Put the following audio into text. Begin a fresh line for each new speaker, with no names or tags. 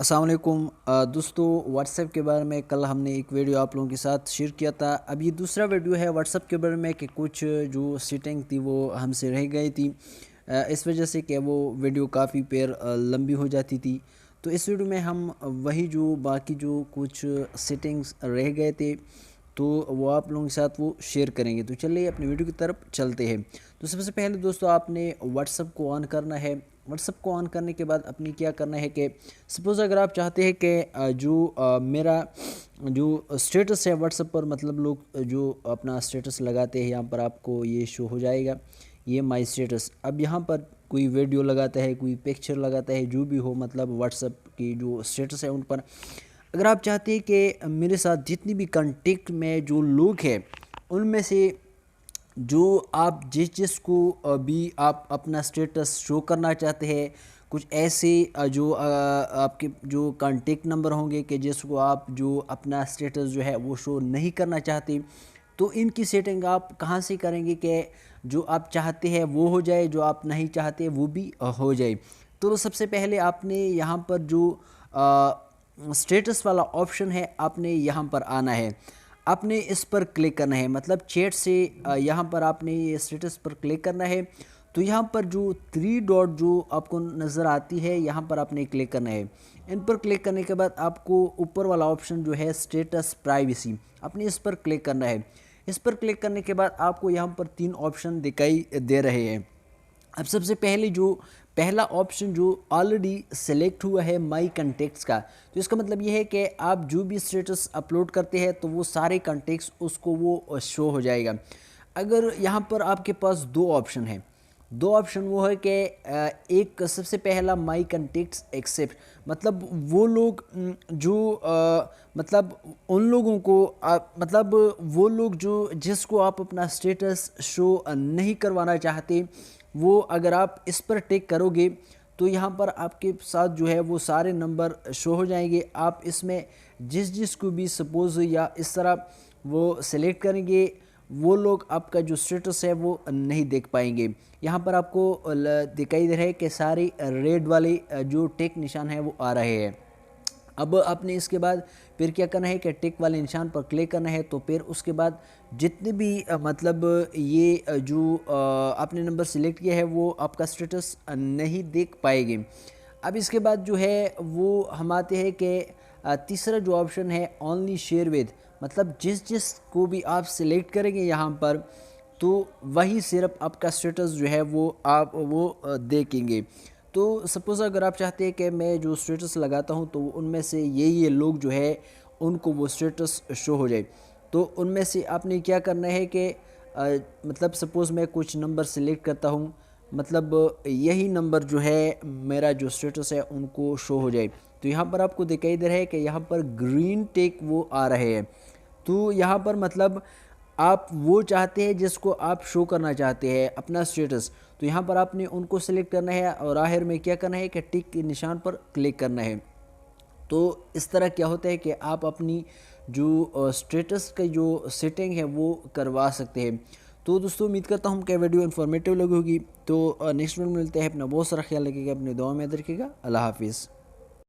अस्सलाम वालेकुम दोस्तों, व्हाट्सएप के बारे में कल हमने एक वीडियो आप लोगों के साथ शेयर किया था। अब ये दूसरा वीडियो है व्हाट्सएप के बारे में कि कुछ जो सेटिंग थी वो हमसे रह गई थी, इस वजह से कि वो वीडियो काफ़ी लंबी हो जाती थी। तो इस वीडियो में हम वही जो बाकी जो कुछ सेटिंग्स रह गए थे तो वो आप लोगों के साथ वो शेयर करेंगे। तो चलिए अपनी वीडियो की तरफ चलते हैं। तो सबसे पहले दोस्तों आपने व्हाट्सएप को ऑन करना है। व्हाट्सएप को ऑन करने के बाद अपनी क्या करना है कि सपोज़ अगर आप चाहते हैं कि मेरा जो स्टेटस है व्हाट्सएप पर, मतलब लोग जो अपना स्टेटस लगाते हैं यहाँ पर आपको ये शो हो जाएगा, ये माय स्टेटस। अब यहाँ पर कोई वीडियो लगाता है, कोई पिक्चर लगाता है, जो भी हो, मतलब व्हाट्सएप की जो स्टेटस है उन पर अगर आप चाहते हैं कि मेरे साथ जितनी भी कांटेक्ट में जो लोग हैं उनमें से जो आप जिस को भी आप अपना स्टेटस शो करना चाहते हैं, कुछ ऐसे जो आपके जो कांटेक्ट नंबर होंगे कि जिसको आप जो अपना स्टेटस जो है वो शो नहीं करना चाहते, तो इनकी सेटिंग आप कहाँ से करेंगे कि जो आप चाहते हैं वो हो जाए, जो आप नहीं चाहते वो भी हो जाए। तो सबसे पहले आपने यहाँ पर जो स्टेटस वाला ऑप्शन है आपने यहाँ पर आना है, आपने इस पर क्लिक करना है, मतलब चैट से यहाँ पर आपने ये स्टेटस पर क्लिक करना है। तो यहाँ पर जो 3 डॉट जो आपको नज़र आती है यहाँ पर आपने क्लिक करना है। इन पर क्लिक करने के बाद आपको ऊपर वाला ऑप्शन जो है स्टेटस प्राइवेसी, आपने इस पर क्लिक करना है। इस पर क्लिक करने के बाद आपको यहाँ पर 3 ऑप्शन दिखाई दे रहे हैं। अब सबसे पहले जो पहला ऑप्शन जो ऑलरेडी सेलेक्ट हुआ है माई कंटेक्ट्स का, तो इसका मतलब ये है कि आप जो भी स्टेटस अपलोड करते हैं तो वो सारे कंटेक्ट्स उसको वो शो हो जाएगा। अगर यहाँ पर आपके पास दो ऑप्शन हैं, दो ऑप्शन वो है कि एक सबसे पहला माई कंटेक्ट्स एक्सेप्ट, मतलब वो लोग जो मतलब उन लोगों को मतलब वो लोग जो जिसको आप अपना स्टेटस शो नहीं करवाना चाहते, वो अगर आप इस पर टिक करोगे तो यहाँ पर आपके साथ जो है वो सारे नंबर शो हो जाएंगे। आप इसमें जिस को भी सपोज़ या इस तरह वो सिलेक्ट करेंगे, वो लोग आपका जो स्टेटस है वो नहीं देख पाएंगे। यहाँ पर आपको दिखाई दे रहा है कि सारे रेड वाले जो टिक निशान है वो आ रहे हैं। अब आपने इसके बाद फिर क्या करना है कि टिक वाले निशान पर क्लिक करना है। तो फिर उसके बाद जितने भी मतलब ये जो आपने नंबर सिलेक्ट किया है वो आपका स्टेटस नहीं देख पाएंगे। अब इसके बाद जो है वो हम आते हैं कि तीसरा जो ऑप्शन है ओनली शेयर विद, मतलब जिस को भी आप सिलेक्ट करेंगे यहाँ पर तो वही सिर्फ आपका स्टेटस जो है वो आप वो देखेंगे। तो सपोज़ अगर आप चाहते हैं कि मैं जो स्टेटस लगाता हूँ तो उनमें से ये लोग जो है उनको वो स्टेटस शो हो जाए, तो उनमें से आपने क्या करना है कि मतलब सपोज़ मैं कुछ नंबर सेलेक्ट करता हूँ, मतलब यही नंबर जो है मेरा जो स्टेटस है उनको शो हो जाए। तो यहाँ पर आपको दिखाई दे रहा है कि यहाँ पर ग्रीन टिक वो आ रहे हैं। तो यहाँ पर मतलब आप वो चाहते हैं जिसको आप शो करना चाहते हैं अपना स्टेटस, तो यहाँ पर आपने उनको सेलेक्ट करना है और आखिर में क्या करना है कि टिक के निशान पर क्लिक करना है। तो इस तरह क्या होता है कि आप अपनी जो स्टेटस का जो सेटिंग है वो करवा सकते हैं। तो दोस्तों उम्मीद करता हूँ कि वीडियो इन्फॉर्मेटिव लगी होगी। तो नेक्स्ट वीडियो में मिलते हैं। अपना बहुत सारा ख्याल रखिएगा, अपनी दुआ में याद रखिएगा। अल्लाह हाफिज़।